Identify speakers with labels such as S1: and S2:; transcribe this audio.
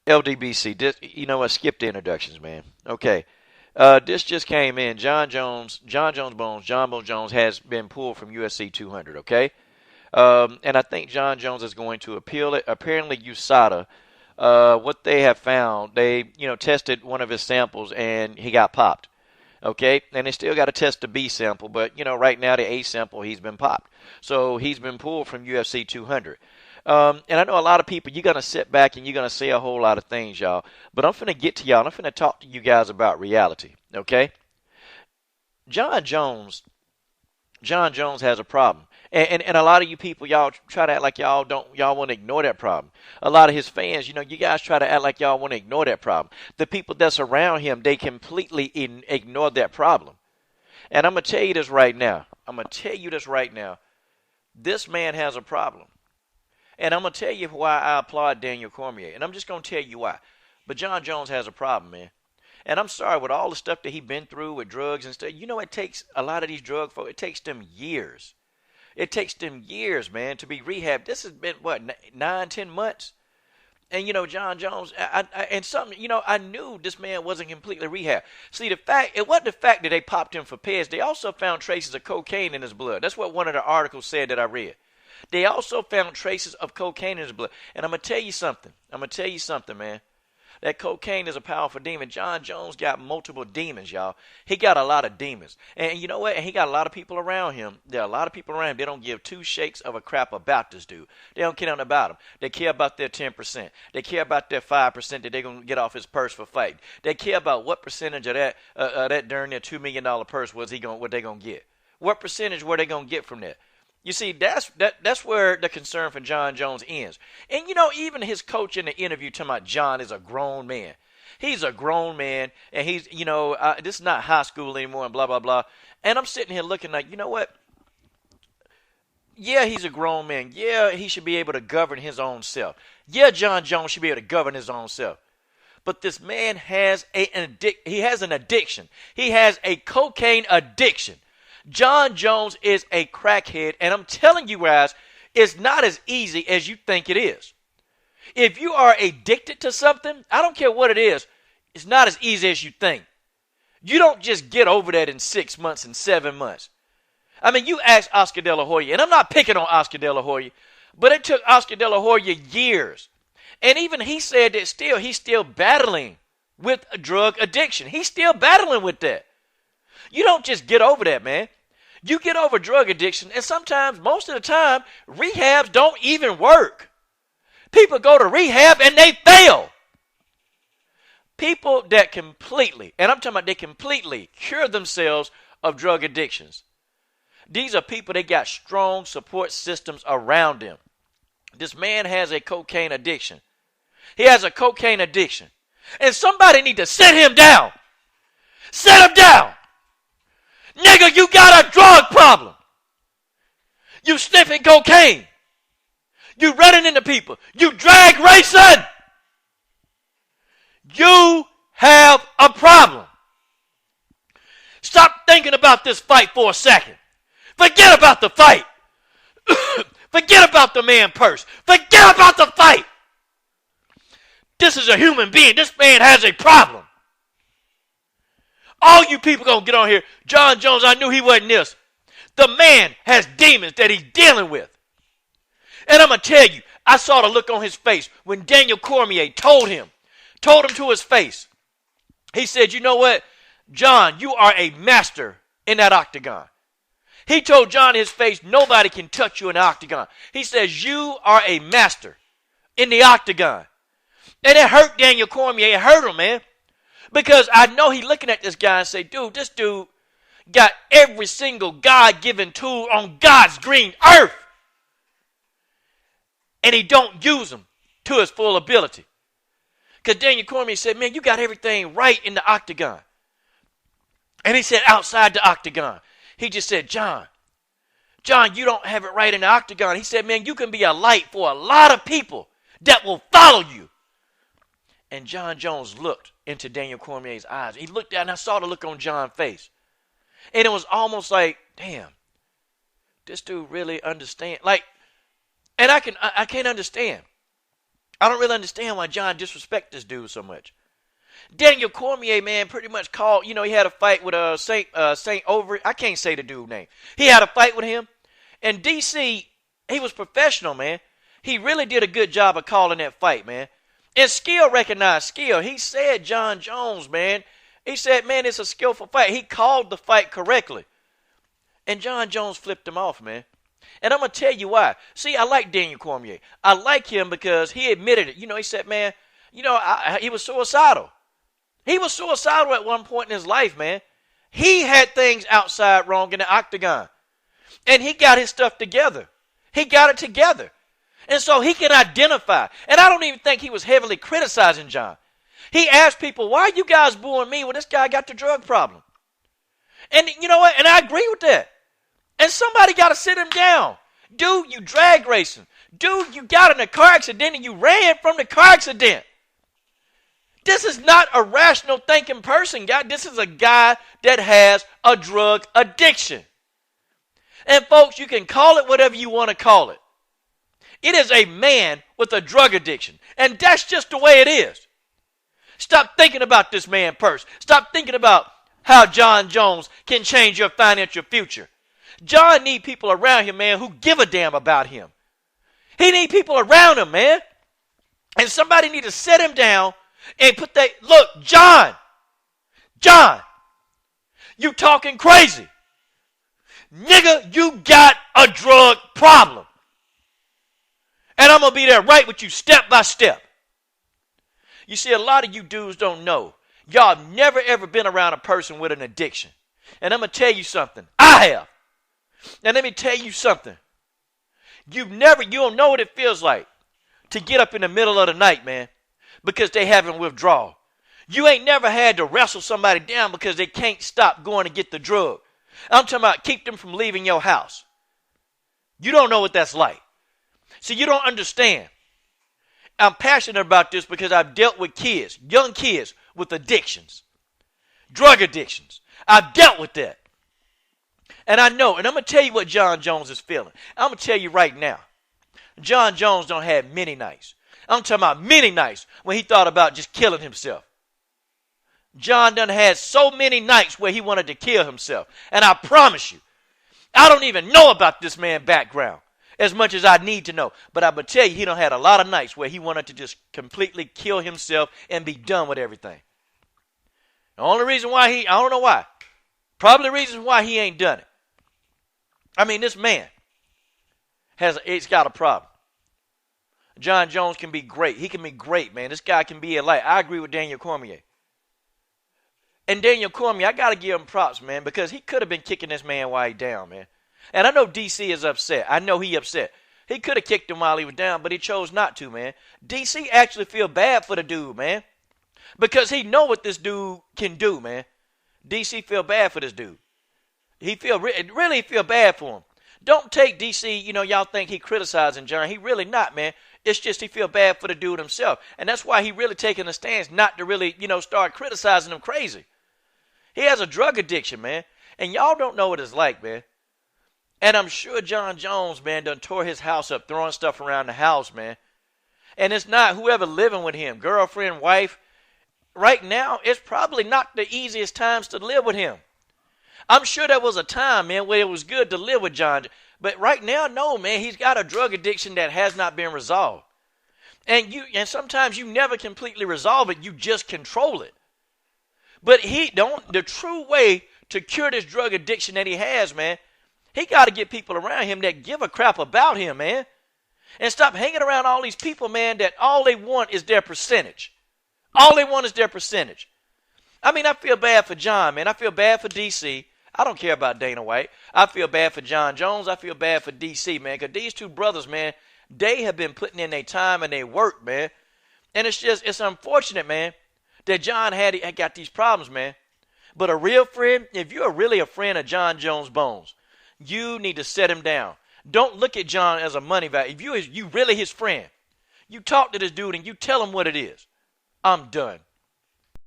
S1: LDBC. You know what? Skip the introductions, man. Okay. This just came in. John Bones Jones has been pulled from UFC 200. Okay. And I think John Jones is going to appeal it. Apparently, USADA, what they have found, they tested one of his samples and he got popped. Okay, and they still got to test the B sample, but right now the A sample he's been popped, so he's been pulled from UFC 200. And I know a lot of people, you're gonna sit back and you're gonna say a whole lot of things, y'all. But I'm finna get to y'all. And I'm finna talk to you guys about reality. Okay, John Jones John Jones has a problem. And a lot of you people, y'all try to act like y'all want to ignore that problem. A lot of his fans, you guys try to act like y'all want to ignore that problem. The people that's around him, they completely ignore that problem. And I'm going to tell you this right now. This man has a problem. And I'm going to tell you why I applaud Daniel Cormier. And I'm just going to tell you why. But John Jones has a problem, man. And I'm sorry, with all the stuff that he's been through with drugs and stuff, it takes a lot of these drug folks, it takes them years. It takes them years, man, to be rehabbed. This has been, 9, 10 months? And, John Jones, I knew this man wasn't completely rehabbed. See, it wasn't the fact that they popped him for peds. They also found traces of cocaine in his blood. That's what one of the articles said that I read. They also found traces of cocaine in his blood. And I'm going to tell you something, man. That cocaine is a powerful demon. John Jones got multiple demons, y'all. He got a lot of demons. And you know what? And he got a lot of people around him. There are a lot of people around him. They don't give two shakes of a crap about this dude. They don't care nothing about him. They care about their 10%. They care about their 5% that they're going to get off his purse for fighting. They care about what percentage of that during their $2 million purse what they going to get. What percentage were they going to get from that? You see, that's where the concern for John Jones ends. And, even his coach in the interview talking about John is a grown man. He's a grown man, and he's, this is not high school anymore and blah, blah, blah. And I'm sitting here looking like, you know what? Yeah, he's a grown man. Yeah, he should be able to govern his own self. Yeah, John Jones should be able to govern his own self. But this man has an addiction. He has a cocaine addiction. John Jones is a crackhead, and I'm telling you guys, it's not as easy as you think it is. If you are addicted to something, I don't care what it is, it's not as easy as you think. You don't just get over that in 6 months and 7 months. I mean, you ask Oscar De La Hoya, and I'm not picking on Oscar De La Hoya, but it took Oscar De La Hoya years. And even he said that he's still battling with a drug addiction. He's still battling with that. You don't just get over that, man. You get over drug addiction, and sometimes, most of the time, rehabs don't even work. People go to rehab and they fail. People that completely, and I'm talking about they completely cure themselves of drug addictions. These are people that got strong support systems around them. This man has a cocaine addiction. He has a cocaine addiction. And somebody need to sit him down. Sit him down. Nigga, you got a drug problem. You sniffing cocaine. You running into people. You drag racing. You have a problem. Stop thinking about this fight for a second. Forget about the fight. Forget about the man purse. Forget about the fight. This is a human being. This man has a problem. All you people gonna get on here, John Jones, I knew he wasn't this. The man has demons that he's dealing with. And I'm gonna tell you, I saw the look on his face when Daniel Cormier told him to his face. He said, you know what, John, you are a master in that octagon. He told John in his face, nobody can touch you in the octagon. He says, you are a master in the octagon. And it hurt Daniel Cormier. It hurt him, man. Because I know he looking at this guy and say, dude, this dude got every single God-given tool on God's green earth. And he don't use them to his full ability. Because Daniel Cormier said, man, you got everything right in the octagon. And he said, outside the octagon. He just said, John, you don't have it right in the octagon. He said, man, you can be a light for a lot of people that will follow you. And John Jones looked into Daniel Cormier's eyes. He looked down and I saw the look on John's face. And it was almost like, damn, this dude really understands. And I can't understand. I don't really understand why John disrespects this dude so much. Daniel Cormier, man, pretty much called, he had a fight with Saint Over. I can't say the dude's name. He had a fight with him. And DC, he was professional, man. He really did a good job of calling that fight, man. And skill recognized skill. He said John Jones, man. He said, man, it's a skillful fight. He called the fight correctly. And John Jones flipped him off, man. And I'm going to tell you why. See, I like Daniel Cormier. I like him because he admitted it. He said, man, he was suicidal. He was suicidal at one point in his life, man. He had things outside wrong in the octagon. And he got his stuff together. He got it together. And so he can identify. And I don't even think he was heavily criticizing John. He asked people, why are you guys booing me when this guy got the drug problem? And you know what? And I agree with that. And somebody got to sit him down. Dude, you drag racing. Dude, you got in a car accident and you ran from the car accident. This is not a rational thinking person, guy. This is a guy that has a drug addiction. And folks, you can call it whatever you want to call it. It is a man with a drug addiction. And that's just the way it is. Stop thinking about this man first. Stop thinking about how John Jones can change your financial future. John need people around him, man, who give a damn about him. He need people around him, man. And somebody need to set him down and look, John, you talking crazy. Nigga, you got a drug problem. And I'm going to be there right with you step by step. You see, a lot of you dudes don't know. Y'all have never ever been around a person with an addiction. And I'm going to tell you something. I have. Now let me tell you something. You don't know what it feels like to get up in the middle of the night, man, because they having withdrawal. You ain't never had to wrestle somebody down because they can't stop going to get the drug. I'm talking about keep them from leaving your house. You don't know what that's like. See, you don't understand. I'm passionate about this because I've dealt with kids, young kids with addictions, drug addictions. I've dealt with that. And I know, and I'm going to tell you what John Jones is feeling. I'm going to tell you right now. John Jones don't have many nights. I'm talking about many nights when he thought about just killing himself. John done had so many nights where he wanted to kill himself. And I promise you, I don't even know about this man's background as much as I need to know. But I'm going to tell you, he done had a lot of nights where he wanted to just completely kill himself and be done with everything. The only reason why I don't know why. Probably the reason why he ain't done it. I mean, this man he's got a problem. John Jones can be great. He can be great, man. This guy can be a light. I agree with Daniel Cormier. And Daniel Cormier, I got to give him props, man, because he could have been kicking this man while he down, man. And I know DC is upset. I know he upset. He could have kicked him while he was down, but he chose not to, man. DC actually feel bad for the dude, man, because he know what this dude can do, man. DC feel bad for this dude. He really feel bad for him. Don't take DC, y'all think he criticizing John. He really not, man. It's just he feel bad for the dude himself. And that's why he really taking a stance not to really, start criticizing him crazy. He has a drug addiction, man. And y'all don't know what it's like, man. And I'm sure John Jones, man, done tore his house up, throwing stuff around the house, man. And it's not whoever living with him, girlfriend, wife. Right now, it's probably not the easiest times to live with him. I'm sure there was a time, man, where it was good to live with John. But right now, no, man, he's got a drug addiction that has not been resolved. And sometimes you never completely resolve it, you just control it. But the true way to cure this drug addiction that he has, man, he got to get people around him that give a crap about him, man. And stop hanging around all these people, man, that all they want is their percentage. All they want is their percentage. I mean, I feel bad for John, man. I feel bad for DC. I don't care about Dana White. I feel bad for John Jones. I feel bad for DC, man, because these two brothers, man, they have been putting in their time and their work, man. And it's unfortunate, man, that John had got these problems, man. But a real friend, if you're really a friend of John Jones Bones, you need to set him down. Don't look at John as a money value. If you really his friend, you talk to this dude and you tell him what it is. I'm done.